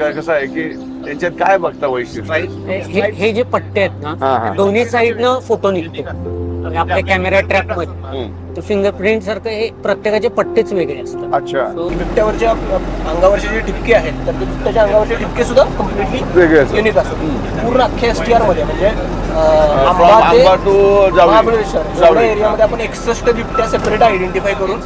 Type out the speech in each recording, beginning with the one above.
काय कसं आहे की त्यांच्यात काय बघता वैशिष्ट्य? हे जे पट्टे आहेत ना दोन्ही साईडनं फोटो निघतो आपल्या कॅमेरा ट्रॅप मध्ये. तर फिंगरप्रिंट सारखं हे प्रत्येकाचे पट्टेच वेगळे असतात. अच्छा, बिबट्यावरच्या अंगावरचे जे ठिपके आहेत तर ते बिबट्याच्या अंगावरचे ठिपके सुद्धा कम्प्लिटली वेगळे असतात. युनिक असतात. पूर्ण अख्ख्या STR मध्ये म्हणजे आंबा टू महाबळेश्वर एवढ्या एरियामध्ये आपण 61 बिबट्या सेपरेट आयडेंटिफाय करून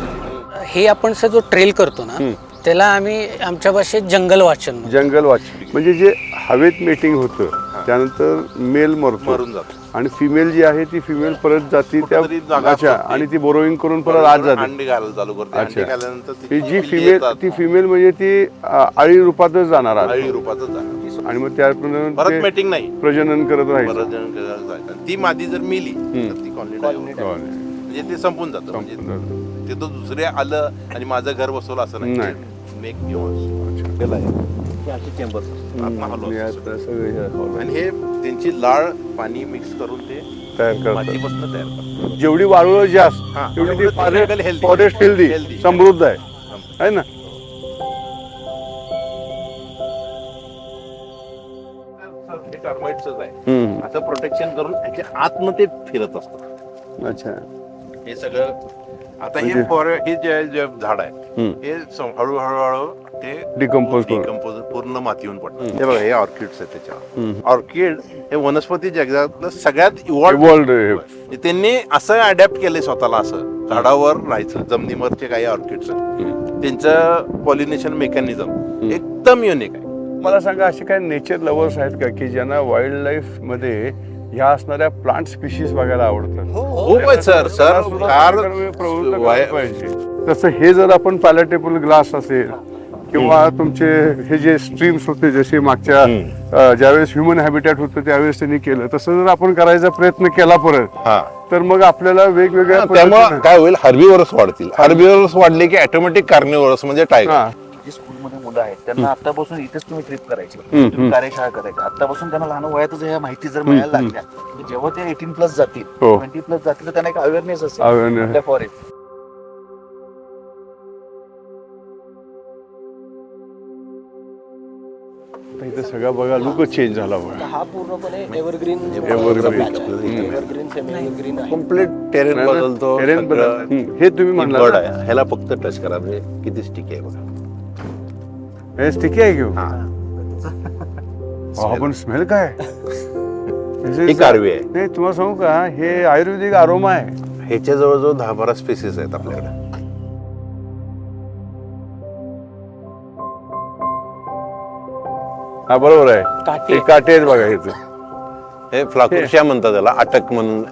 हे आपण जो ट्रेल करतो ना त्याला आम्ही आमच्या भाषेत जंगल वाचन म्हणतो. जंगल वॉच म्हणजे जे हवेत मीटिंग होतं त्यानंतर मेल मरून जातो आणि फिमेल जी आहे ती फिमेल परत जाती त्या. अच्छा, आणि ती बोरोईंग करून परत आत जाते. अंडी घालायला चालू करते. अंडी घाल्यानंतर ती जी फिमेल म्हणजे ती आळी रूपातच जाणार आहे. अळी रूपातच जाणार आणि मग त्याप्रमाणे परत मीटिंग नाही, प्रजनन करत राहील. परत जण करायला जायचं. ती मादी जर मेली तर ती कॉलनी म्हणजे ते संपून जातं. म्हणजे ते तो दुसरे आलं आणि माझं घर बसवलं असं नाही. मेक आणि हे त्यांची लाळ पाणी मिक्स करून ते तयार मातीपासून तयार करतात. जेवढी वाळू जास्त तेवढी ती फॉरेस्ट हेल्दी समृद्ध आहे ना. टर्माइट्सच आहे असं प्रोटेक्शन करून त्याच्या आतनं ते फिरत असतात. अच्छा, हे सगळं आता हे जे झाड आहे हे हळूहळू ते डिकम्पोज पूर्ण माती येऊन पडतात. हे बघा हे ऑर्किड्स आहेत त्याच्यावर. ऑर्किड हे वनस्पती जगातलं सगळ्यात इव्हॉल्व्ड. त्यांनी असं अडॅप्ट केलंय स्वतःला असं झाडावर राहायचं. जमिनीवरचे काही ऑर्किड्स आहेत त्यांचं पॉलिनेशन मेकॅनिझम एकदम युनिक आहे. मला सांगा, असे काही नेचर लवर्स आहेत का की ज्यांना वाईल्ड लाईफ मध्ये ह्या असणाऱ्या प्लांट स्पीशीज बघायला आवडतात? खूप आहे सर फार प्रवृत्त करायला पाहिजे. तसं हे जर आपण पॅलेटेबल ग्लास असेल किंवा तुमचे हे जे स्ट्रीम्स होते जसे मागच्या ज्यावेळेस ह्युमन हॅबिटॅट होतं त्यावेळेस त्यांनी केलं तसं जर आपण करायचा प्रयत्न केला परत तर मग आपल्याला वेगवेगळ्या त्यामुळे काय होईल, हर्बिव्हरस वाढतील. हर्बिव्हरस वाढले की ऑटोमॅटिक कार्निव्हरस म्हणजे टायगर. जे स्कूलमध्ये मुलं आहेत त्यांना आतापासून इथेच तुम्ही ट्रिप करायची, तुम्ही कार्यशाळा करायची. आतापासून त्यांना लहान वयातच ह्या माहिती जर मिळायला लागल्या तर जेव्हा ते 18+ जातील 20+ जातील तर त्यांना एक अवेअरनेस असेल फॉरेस्ट. इथं सगळं बघा लुकच चेंज झाला बघा. हा पूर्णपणे एव्हरग्रीन सेमी एव्हरग्रीन आहे. कम्प्लीट टेरेन बदलतो. हे तुम्ही म्हणला ह्याला फक्त टच करा म्हणजे किती स्टिकी आहे बघा. हे स्टिकी आहे घेऊ आपण स्मेल काय ही कारवी आहे. नाही तुम्हाला सांगू का, हे आयुर्वेदिक आरोमा आहे. ह्याच्या जवळजवळ 10-12 स्पेसिस आहेत आपल्याकडे. हा बरोबर आहे, काटे आहेत बघा. ह्याच हे फ्लाकुशिया म्हणतात त्याला, अटक म्हणून.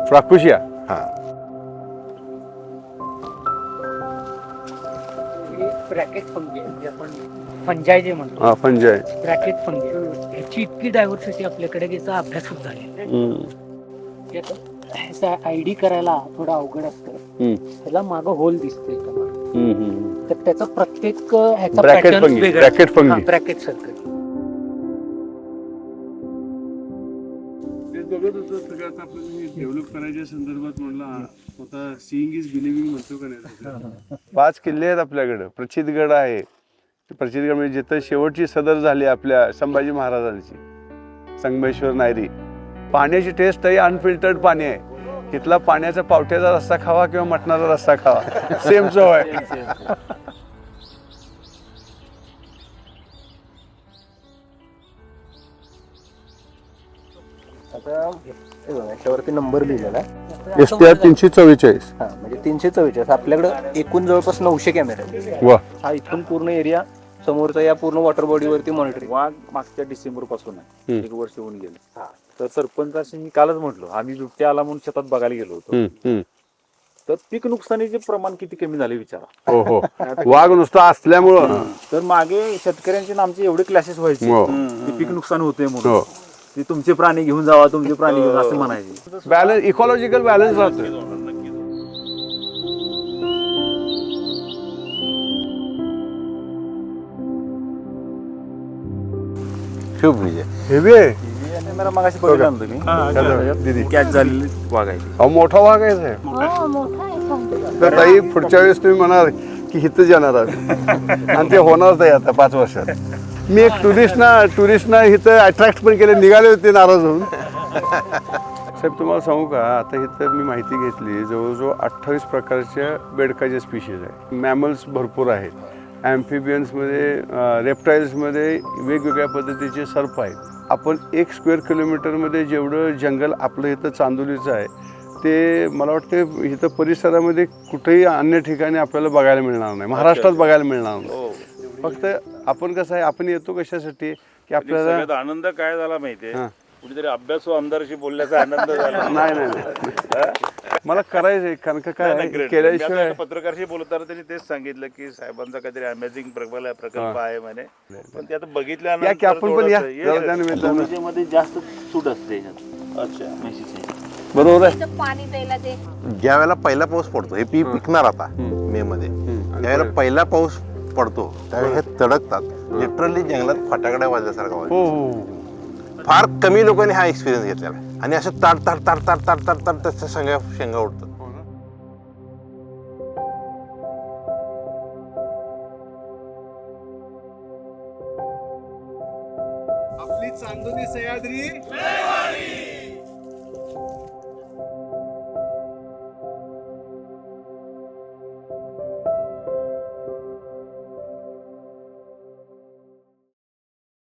फ्लाकुशिया. ब्रॅकेट फंगी म्हणजे आपण फंजाय जे म्हणतो. फंजाय ब्रॅकेट फंगी ह्याची इतकी डायव्हर्सिटी आपल्याकडे याचा अभ्यास खूप झाला. ह्याचा आयडी करायला थोडं अवघड असतं. त्याला मागं होल दिसते तर त्याचा प्रत्येक ह्याचा पॅटर्न वेगळा. ब्रॅकेट सारखं डेव्हलप करायच्या संदर्भात म्हणला स्वतः सीइंग इज बिलिव्हिंग म्हणतो का नाही. 5 किल्ले आहेत आपल्याकडे. प्रचितगड आहे. प्रचितगड म्हणजे जिथं शेवटची सदर झाली आपल्या संभाजी महाराजांची, संगमेश्वर नायरी. पाण्याची टेस्ट आहे अनफिल्टर्ड पाणी आहे. इथला पाण्याचा पावट्याचा रस्सा खावा किंवा मटणाचा रस्सा खावा सेम चव आहे. आता याच्यावरती नंबर लिहिलेला आहे STR 344. म्हणजे 344. आपल्याकडे एकूण जवळपास 900 कॅमेरे आहेत. वा, हा इथून पूर्ण एरिया समोरचा या पूर्ण वॉटर बॉडीवरती मॉनिटरिंग. वाघ मागच्या डिसेंबर पासून आहे, 1 वर्ष होऊन गेलं. तर सरपंचाशी मी कालच म्हटलो, आम्ही बिबट्या आला म्हणून शेतात बघायला गेलो होतो. तर पीक नुकसानीचे प्रमाण किती कमी झाले विचारा. हो हो, वाघ नुसता असल्यामुळं. तर मागे शेतकऱ्यांचे ना आमचे एवढे क्लॅसेस व्हायचे की पीक नुकसान होते म्हणून, की तुमचे प्राणी घेऊन जावा, तुमचे प्राणी घेऊन असं म्हणायचे. बॅलन्स, इकॉलॉजिकल बॅलन्स राहतो. खूप म्हणजे हेवी आहे. मगाशी बघितलं ना तुम्ही, कॅच झालेली वाघायची. मोठा वाघ आहे साहेब. तर ताई पुढच्या वेळेस तुम्ही म्हणाल की हिथं जाणार आहात आणि ते होणारच आहे आता 5 वर्षात. मी एक टुरिस्टना इथं अट्रॅक्ट पण केले, निघाले होते नाराज होऊन. साहेब तुम्हाला सांगू का, आता इथं मी माहिती घेतली, जवळजवळ 28 प्रकारच्या बेडकाच्या स्पीशीज आहेत. मॅमल्स भरपूर आहेत. ॲम्फिबियन्समध्ये, रेप्टाईल्समध्ये वेगवेगळ्या पद्धतीचे सर्प आहेत. आपण 1 स्क्वेअर किलोमीटरमध्ये जेवढं जंगल आपलं इथं चांदोलीचं आहे, ते मला वाटतं इथं परिसरामध्ये कुठेही अन्य ठिकाणी आपल्याला बघायला मिळणार नाही, महाराष्ट्रात बघायला मिळणार नाही. फक्त आपण कसं आहे, आपण येतो कशासाठी की आपल्याला सगळ्यात आनंद काय झाला माहितीये, कुठेतरी अभ्यासू आमदारशी बोलण्याचा आनंद झाला. नाही मला करायचंय, कारण का काय नाही, great. केल्याशिवाय मी आता पत्रकारशी बोलताना त्यांनी तेच सांगितलं की साहेबांचा काहीतरी अमेझिंग प्रकल्प आहे म्हणे, पण ते आता या की बघितल्यानंतर आपण पण या थोडंसं ये- जरा त्यानिमित्तानं. मध्ये जास्त सूट असते याच्यात. अच्छा म्हशीचे. बरोबर आहे. पाणी द्यायला ते ज्या वेळेला पहिला पाऊस पडतो, हे पीक पिकणार आता मे मध्ये, ज्यावेळेला पहिला पाऊस पडतो त्यावेळेला हे तडकतात, लिटरली जंगलात फटाकड्या वाजल्यासारखा वाजतो. हो हो फार कमी लोकांनी हा एक्सपिरियन्स घेतलेला आहे. आणि असं ताड ताड ताड ताड ताड ताड ताड त्याच्या शेंगा उडतात. आपली चांदोली सह्याद्री